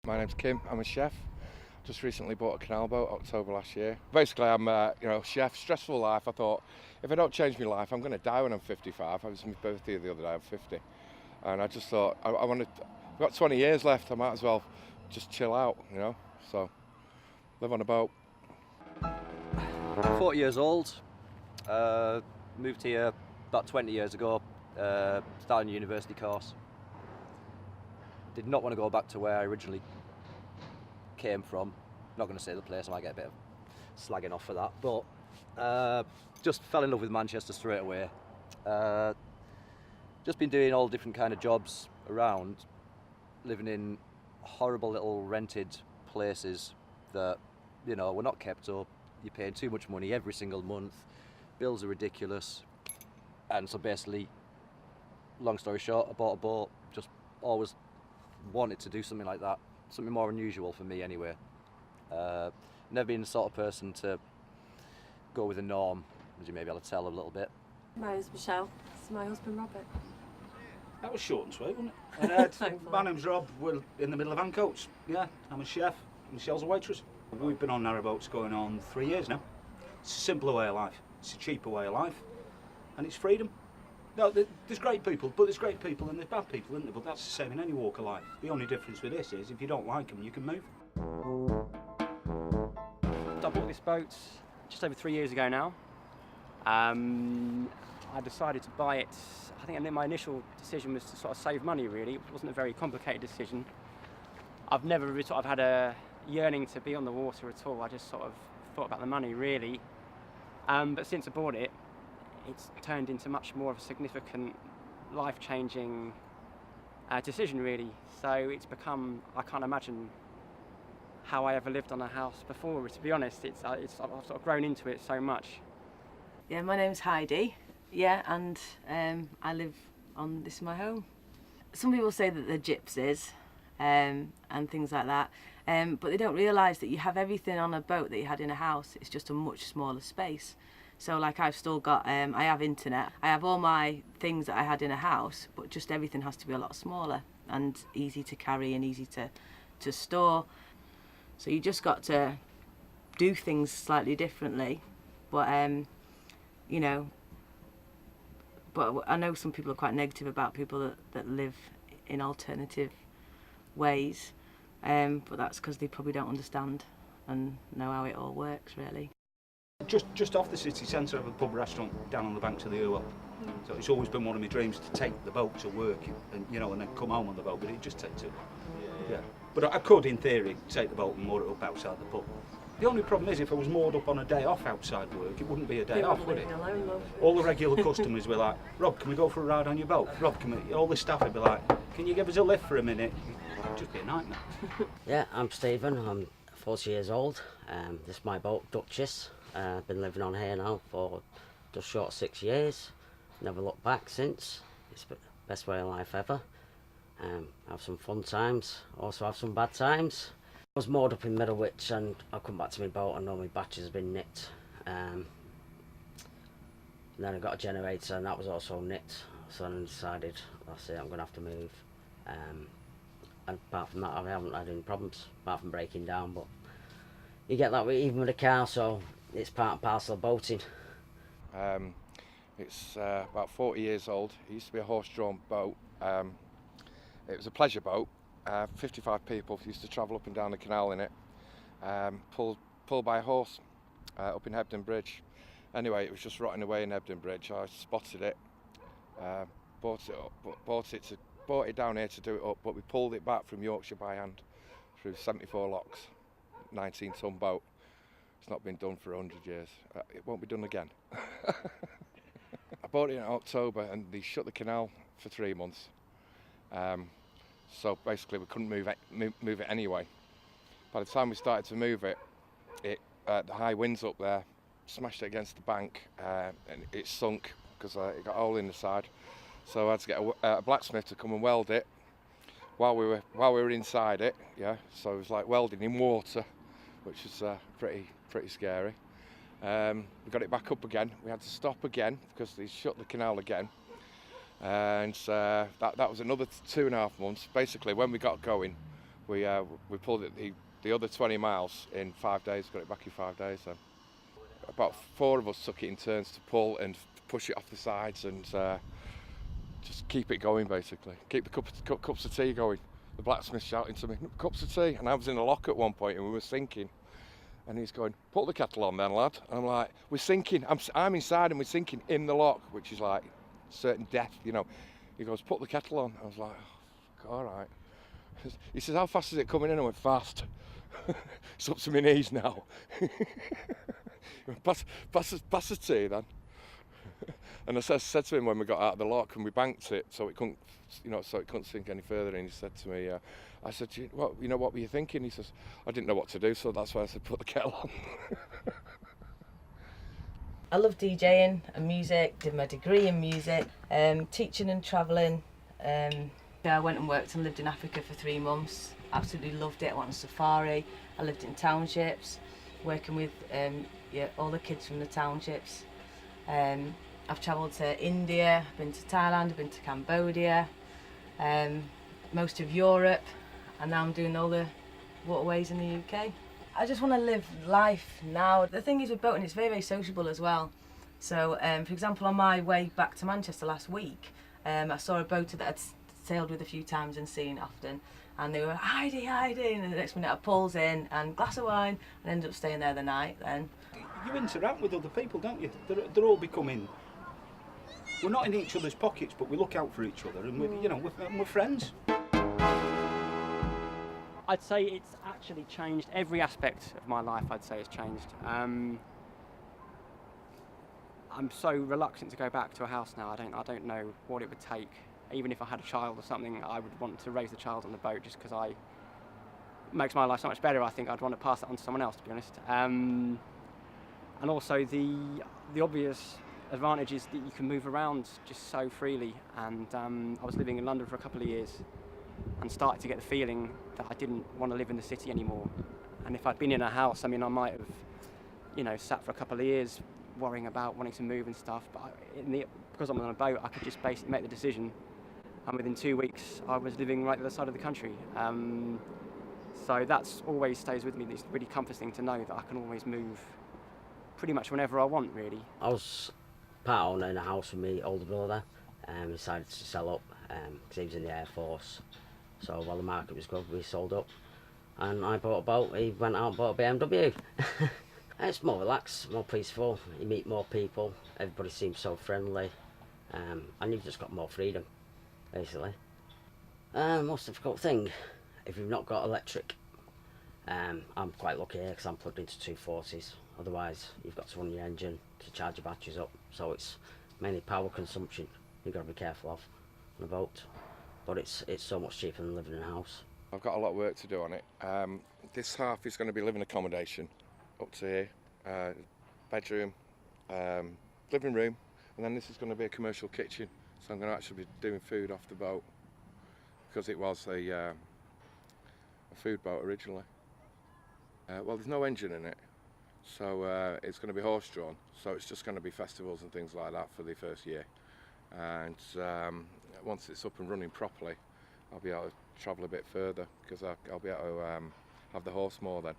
My name's Kim, I'm a chef. Just recently bought a Canal boat, October last year. Basically I'm chef, stressful life. I thought, if I don't change my life, I'm going to die when I'm 55. It was my birthday the other day, I'm 50. And I just thought, I've got 20 years left, I might as well just chill out, so live on a boat. 40 years old, moved here about 20 years ago, started a university course. Did not want to go back to where I originally came from. Not going to say the place, I might get a bit of slagging off for that, but just fell in love with Manchester straight away. Just been doing all different kind of jobs around, living in horrible little rented places that, were not kept up. You're paying too much money every single month, bills are ridiculous, and so basically, long story short, I bought a boat. Just always wanted to do something like that, something more unusual for me anyway. Never been the sort of person to go with the norm, as you may be able to tell a little bit. My name's Michelle, this is my husband Robert. That was short and sweet, wasn't it? My name's Rob, we're in the middle of Ancoats. Yeah, I'm a chef, Michelle's a waitress. We've been on narrowboats going on 3 years now. It's a simpler way of life, it's a cheaper way of life, and it's freedom. No, there's great people, but there's great people and there's bad people, isn't there? But that's the same in any walk of life. The only difference with this is if you don't like them, you can move. I bought this boat just over 3 years ago now. I decided to buy it, I think my initial decision was to sort of save money really. It wasn't a very complicated decision. I've never really sort of had a yearning to be on the water at all. I just sort of thought about the money really. But since I bought it, it's turned into much more of a significant, life-changing decision really. So it's become, I can't imagine how I ever lived on a house before, to be honest. I've sort of grown into it so much. Yeah, my name's Heidi, yeah, and I live on, this is my home. Some people say that they're gypsies and things like that, but they don't realise that you have everything on a boat that you had in a house. It's just a much smaller space. So like I've still got, I have internet, I have all my things that I had in a house, but just everything has to be a lot smaller and easy to carry and easy to store. So you just got to do things slightly differently, but but I know some people are quite negative about people that live in alternative ways, but that's because they probably don't understand and know how it all works really. Just off the city centre of a pub restaurant down on the banks of the Irwell. So it's always been one of my dreams to take the boat to work and and then come home on the boat, but it just takes too long. Yeah. But I could, in theory, take the boat and moor it up outside the pub. The only problem is if I was moored up on a day off outside work, it wouldn't be a day off, would it? All the regular customers were like, Rob, can we go for a ride on your boat? Rob, can we? All the staff would be like, can you give us a lift for a minute? It'd just be a nightmare. Yeah, I'm Stephen, I'm 40 years old. This is my boat, Duchess. I've been living on here now for just short of 6 years. Never looked back since. It's the best way of life ever. Have some fun times, also have some bad times. I was moored up in Middlewich and I come back to my boat and all my batches have been nicked. And then I got a generator and that was also nicked. So then I decided, that's it, I'm going to have to move. And apart from that, I haven't had any problems, apart from breaking down. But you get that even with a car, so it's part and parcel of boating. It's about 40 years old. It used to be a horse-drawn boat. It was a pleasure boat. 55 people used to travel up and down the canal in it, pulled by a horse up in Hebden Bridge. Anyway, it was just rotting away in Hebden Bridge. I spotted it, bought it down here to do it up, but we pulled it back from Yorkshire by hand through 74 locks, 19-ton boat. It's not been done for 100 years. It won't be done again. I bought it in October and they shut the canal for 3 months. so basically we couldn't move it anyway. By the time we started to move it, the high winds up there smashed it against the bank, and it sunk because it got a hole in the side. So I had to get a blacksmith to come and weld it while we were inside it. Yeah, so it was like welding in water, which was pretty scary. We got it back up again. We had to stop again because they shut the canal again, and that was another 2.5 months. Basically, when we got going, we pulled it the other 20 miles in 5 days. Got it back in 5 days. So about 4 of us took it in turns to pull and push it off the sides and just keep it going. Basically, keep the cups of tea going. The blacksmith shouting to me, "Cups of tea," and I was in a lock at one point and we were sinking. And he's going, "Put the kettle on then, lad." And I'm like, "We're sinking. I'm inside and we're sinking in the lock," which is like certain death, you know. He goes, "Put the kettle on." I was like, "Oh, all right." He says, "How fast is it coming in?" I went, "Fast." It's up to my knees now. pass the tea then. And I said to him when we got out of the lock and we banked it so it couldn't, sink any further. And he said to me, I said, "What were you thinking?" He says, "I didn't know what to do, so that's why I said put the kettle on." I love DJing and music, did my degree in music, teaching and travelling. I went and worked and lived in Africa for 3 months. Absolutely loved it. I went on safari. I lived in townships, working with all the kids from the townships. I've travelled to India, I've been to Thailand, I've been to Cambodia, most of Europe, and now I'm doing all the waterways in the UK. I just want to live life now. The thing is with boating, it's very, very sociable as well. So, for example, on my way back to Manchester last week, I saw a boater that I'd sailed with a few times and seen often, and they were, "Heidi, Heidi," and the next minute I pulls in and glass of wine and ended up staying there the night then. You interact with other people, don't you? They're all becoming... We're not in each other's pockets, but we look out for each other, and we're friends. I'd say it's actually changed every aspect of my life. I'd say it's changed. I'm so reluctant to go back to a house now. I don't know what it would take. Even if I had a child or something, I would want to raise the child on the boat just because it makes my life so much better. I think I'd want to pass that on to someone else, to be honest. And also the obvious advantage is that you can move around just so freely. And I was living in London for a couple of years and started to get the feeling that I didn't want to live in the city anymore. And if I'd been in a house, I mean, I might have, sat for a couple of years worrying about wanting to move and stuff. But because I'm on a boat, I could just basically make the decision. And within 2 weeks, I was living right at the other side of the country. So that's always stays with me. It's really comforting to know that I can always move pretty much whenever I want, really. I was part owner in a house with my older brother. Decided to sell up because he was in the Air Force. So while the market was good, we sold up. And I bought a boat, he went out and bought a BMW. It's more relaxed, more peaceful, you meet more people, everybody seems so friendly, and you've just got more freedom, basically. Most difficult thing, if you've not got electric, I'm quite lucky here because I'm plugged into 240s, otherwise you've got to run your engine to charge your batteries up, so it's mainly power consumption you've got to be careful of on a boat, but it's so much cheaper than living in a house. I've got a lot of work to do on it. This half is going to be living accommodation up to here, bedroom, living room, and then this is going to be a commercial kitchen. So I'm going to actually be doing food off the boat because it was a food boat originally. Well, there's no engine in it, so it's going to be horse-drawn. So it's just going to be festivals and things like that for the first year. And once it's up and running properly, I'll be able to travel a bit further because I'll be able to have the horse more then.